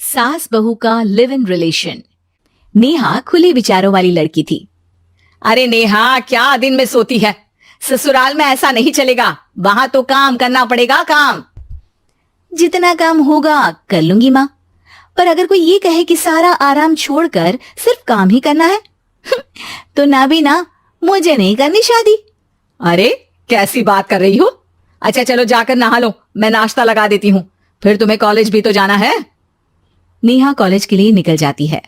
सास बहू का लिव इन रिलेशन। नेहा खुले विचारों वाली लड़की थी। अरे नेहा, क्या दिन में सोती है? ससुराल में ऐसा नहीं चलेगा, वहां तो काम करना पड़ेगा। काम जितना काम होगा कर लूंगी माँ, पर अगर कोई ये कहे कि सारा आराम छोड़कर सिर्फ काम ही करना है तो ना भी ना, मुझे नहीं करनी शादी। अरे कैसी बात कर रही हो? अच्छा चलो जाकर नहा लो, मैं नाश्ता लगा देती हूँ, फिर तुम्हें कॉलेज भी तो जाना है। नेहा कॉलेज के लिए निकल जाती है।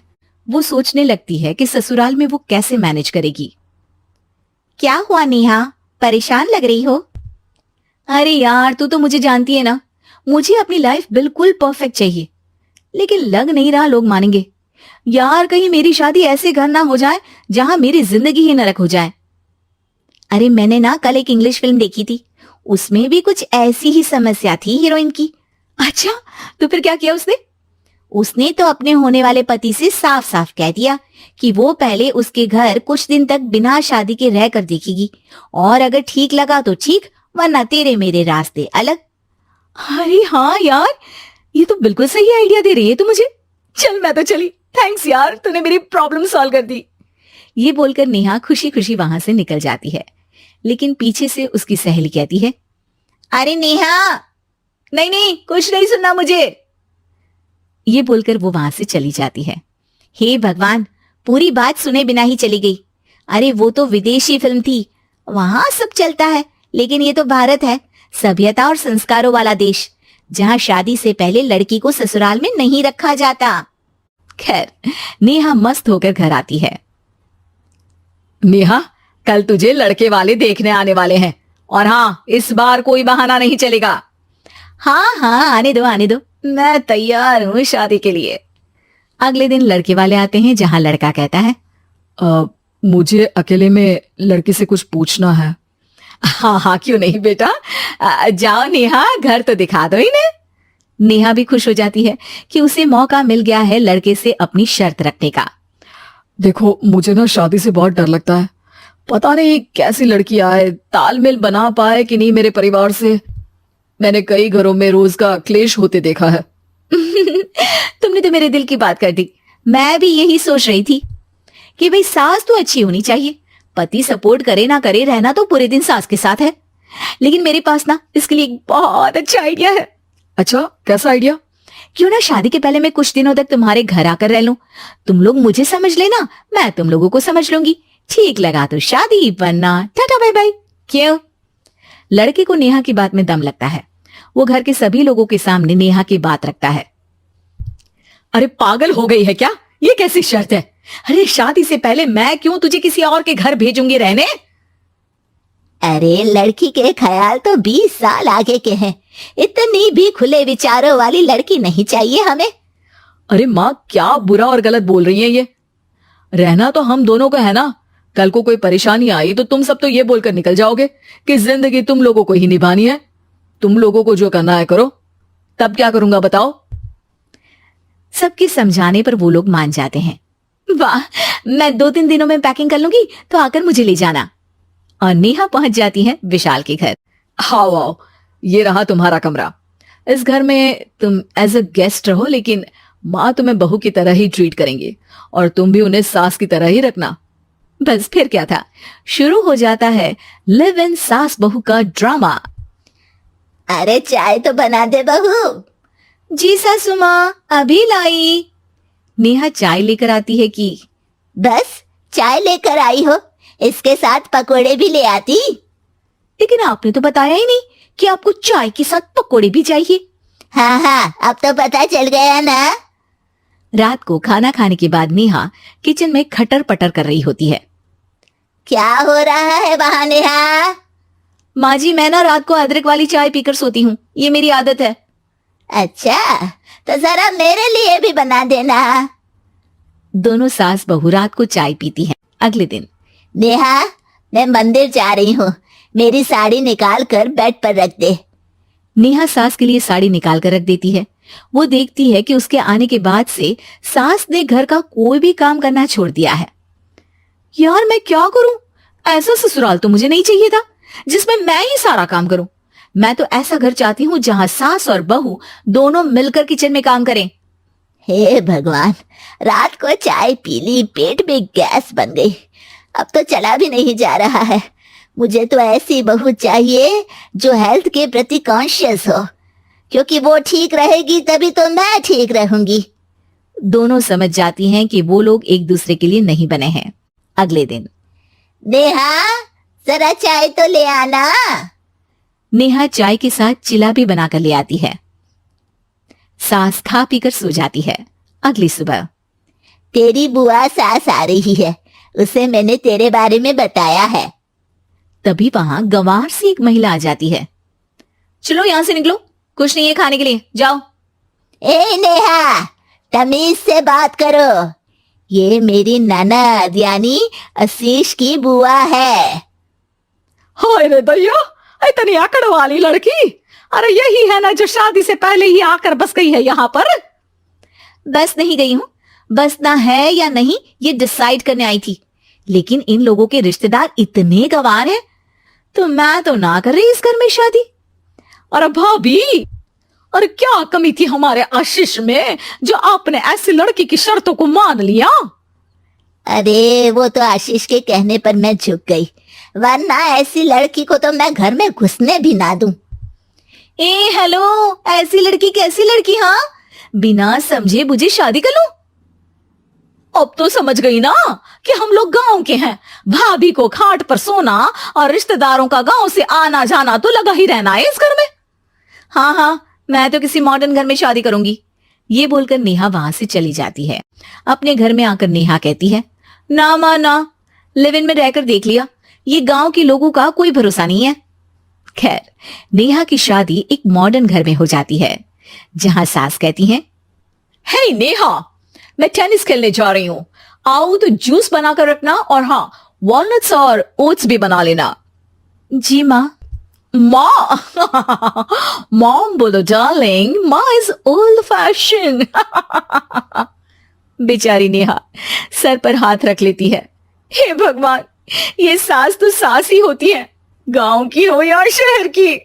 वो सोचने लगती है कि ससुराल में वो कैसे मैनेज करेगी। क्या हुआ नेहा, परेशान लग रही हो? अरे यार, तू तो मुझे जानती है ना, मुझे अपनी लाइफ बिल्कुल परफेक्ट चाहिए, लेकिन लग नहीं रहा लोग मानेंगे। यार कहीं मेरी शादी ऐसे घर ना हो जाए जहां मेरी जिंदगी ही नरक हो जाए। अरे मैंने ना कल एक इंग्लिश फिल्म देखी थी, उसमें भी कुछ ऐसी ही समस्या थी हीरोइन की। अच्छा, तो फिर क्या किया उसने? उसने तो अपने होने वाले पति से साफ साफ कह दिया कि वो पहले उसके घर कुछ दिन तक बिना शादी के रह कर देखेगी, और अगर ठीक लगा तो ठीक, वरना तेरे मेरे रास्ते अलग। अरे हाँ यार, ये तो बिल्कुल सही आइडिया दे रही है तू मुझे। चल मैं तो चली, थैंक्स यार, तूने मेरी प्रॉब्लम सॉल्व कर दी। ये बोलकर नेहा खुशी खुशी वहां से निकल जाती है, लेकिन पीछे से उसकी सहेली कहती है, अरे नेहा, नहीं नहीं, कुछ नहीं सुनना मुझे। ये बोलकर वो वहां से चली जाती है। हे भगवान, पूरी बात सुने बिना ही चली गई। अरे वो तो विदेशी फिल्म थी, वहां सब चलता है, लेकिन ये तो भारत है, सभ्यता और संस्कारों वाला देश, जहां शादी से पहले लड़की को ससुराल में नहीं रखा जाता। खैर, नेहा मस्त होकर घर आती है। नेहा, कल तुझे लड़के वाले देखने आने वाले हैं, और हाँ, इस बार कोई बहाना नहीं चलेगा। हाँ हाँ, आने दो आने दो, मैं तैयार हूँ शादी के लिए। अगले दिन लड़के वाले आते हैं, जहां लड़का कहता है, मुझे अकेले में लड़की से कुछ पूछना है। हाँ हाँ, क्यों नहीं बेटा, जाओ नेहा, घर तो दिखा दो इन्हें। नेहा भी खुश हो जाती है कि उसे मौका मिल गया है लड़के से अपनी शर्त रखने का। देखो, मुझे ना शादी से बहुत डर लगता है, पता नहीं कैसी लड़की आए, तालमेल बना पाए कि नहीं मेरे परिवार से। मैंने कई घरों में रोज का क्लेश होते देखा है। तुमने तो मेरे दिल की बात कर दी। मैं भी यही सोच रही थी कि भाई सास तो अच्छी होनी चाहिए, पति सपोर्ट करे ना करे, रहना तो पूरे दिन सास के साथ है। लेकिन मेरे पास ना इसके लिए एक बहुत अच्छा आइडिया है। अच्छा, कैसा आइडिया? क्यों ना शादी के पहले मैं कुछ दिनों तक तुम्हारे घर आकर रह लूं, तुम लोग मुझे समझ लेना, मैं तुम लोगों को समझ लूंगी। ठीक लगा तो शादी, वरना टाटा बाय बाय। क्यों? लड़के को नेहा की बात में दम लगता है। वो घर के सभी लोगों के सामने नेहा की बात रखता है। अरे पागल हो गई है क्या? ये कैसी शर्त है? अरे शादी से पहले मैं क्यों तुझे किसी और के घर भेजूंगी रहने? अरे लड़की के ख्याल तो 20 साल आगे के हैं, इतनी भी खुले विचारों वाली लड़की नहीं चाहिए हमें। अरे माँ, क्या बुरा और गलत बोल रही है ये? रहना तो हम दोनों का है ना, कल को कोई परेशानी आई तो तुम सब तो ये बोलकर निकल जाओगे कि जिंदगी तुम लोगों को ही निभानी है, तुम लोगों को जो करना है करो। तब क्या करूंगा बताओ? सबके समझाने पर वो लोग मान जाते हैं। वाह, मैं 2-3 दिनों में पैकिंग कर लूंगी, तो आकर मुझे ले जाना। और नेहा पहुंच जाती है विशाल के घर। आओ आओ, ये रहा तुम्हारा कमरा। इस घर में तुम एज अ गेस्ट रहो, लेकिन माँ तुम्हें बहू की तरह ही ट्रीट करेंगे, और तुम भी उन्हें सास की तरह ही रखना। बस फिर क्या था, शुरू हो जाता है लिव इन सास बहू का ड्रामा। अरे चाय तो बना दे बहू। जी सासू माँ, अभी लाई। नेहा चाय लेकर आती है कि बस चाय लेकर आई हो, इसके साथ पकोड़े भी ले आती। लेकिन आपने तो बताया ही नहीं कि आपको चाय के साथ पकोड़े भी चाहिए। हाँ हाँ, अब तो पता चल गया ना। रात को खाना खाने के बाद नेहा किचन में खटर पटर कर रही होती है। क्या हो रहा है वहां नेहा? माँ जी, मैं ना रात को अदरक वाली चाय पीकर सोती हूँ, ये मेरी आदत है। अच्छा, तो जरा मेरे लिए भी बना देना। दोनों सास बहू रात को चाय पीती हैं। अगले दिन, नेहा, मैं मंदिर जा रही हूँ, मेरी साड़ी निकाल कर बेड पर रख दे। नेहा सास के लिए साड़ी निकाल कर रख देती है। वो देखती है कि उसके आने के बाद से सास ने घर का कोई भी काम करना छोड़ दिया है। यार मैं क्या करूं? ऐसा ससुराल तो मुझे नहीं चाहिए था जिसमें मैं ही सारा काम करूं। मैं तो ऐसा घर चाहती हूँ जहां सास और बहू दोनों मिलकर किचन में काम करें। हे भगवान, रात को चाय पी ली, पेट में गैस बन गई, अब तो चला भी नहीं जा रहा है। मुझे तो ऐसी बहू चाहिए जो हेल्थ के प्रति कॉन्शियस हो, क्योंकि वो ठीक रहेगी तभी तो मैं ठीक रहूंगी। दोनों समझ जाती हैं कि वो लोग एक दूसरे के लिए नहीं बने हैं। अगले दिन नेहा, जरा चाय तो ले आना। नेहा चाय के साथ चिला भी बनाकर ले आती है। सास खा पीकर सो जाती है। अगली सुबह तेरी बुआ सास आ रही है, उसे मैंने तेरे बारे में बताया है। तभी वहां गंवार से एक महिला आ जाती है। चलो यहां से निकलो, कुछ नहीं है खाने के लिए, जाओ। ए नेहा, तमीज से बात करो, ये मेरी ननद यानी आशीष की बुआ है। हाय रे दैया, इतनी अकड़ वाली लड़की, अरे यही है ना जो शादी से पहले ही आकर बस गई है यहाँ पर। बस नहीं गई हूं, बसना है या नहीं ये डिसाइड करने आई थी, लेकिन इन लोगों के रिश्तेदार इतने गंवार हैं तो मैं तो ना कर रही इस घर में शादी। अरे भाभी, अरे क्या कमी थी हमारे आशीष में जो आपने ऐसी लड़की की शर्तों को मान लिया। अरे वो तो आशीष के कहने पर मैं झुक गई, वरना ऐसी लड़की को तो मैं घर में घुसने भी ना दूं। ए हेलो, ऐसी लड़की कैसी लड़की? हाँ, बिना समझे बुझे शादी कर लूं? अब तो समझ गई ना कि हम लोग गांव के हैं। भाभी को खाट पर सोना और रिश्तेदारों का गांव से आना जाना तो लगा ही रहना है इस घर में। हाँ हाँ, मैं तो किसी मॉडर्न घर में शादी करूंगी। ये बोलकर नेहा वहां से चली जाती है। अपने घर में आकर नेहा कहती है, ना मां ना, लिव इन में रहकर देख लिया, ये गांव के लोगों का कोई भरोसा नहीं है। खैर, नेहा की शादी एक मॉडर्न घर में हो जाती है, जहां सास कहती है, हे नेहा, मैं टेनिस खेलने जा रही हूँ, आओ तो जूस बनाकर रखना, और हाँ, वॉलनट्स और ओट्स भी बना लेना। जी माँ। माँ मॉम बोलो डार्लिंग, माँ इज ओल्ड फैशन। बेचारी नेहा सर पर हाथ रख लेती है। हे भगवान, ये सास तो सास ही होती है, गांव की हो या शहर की।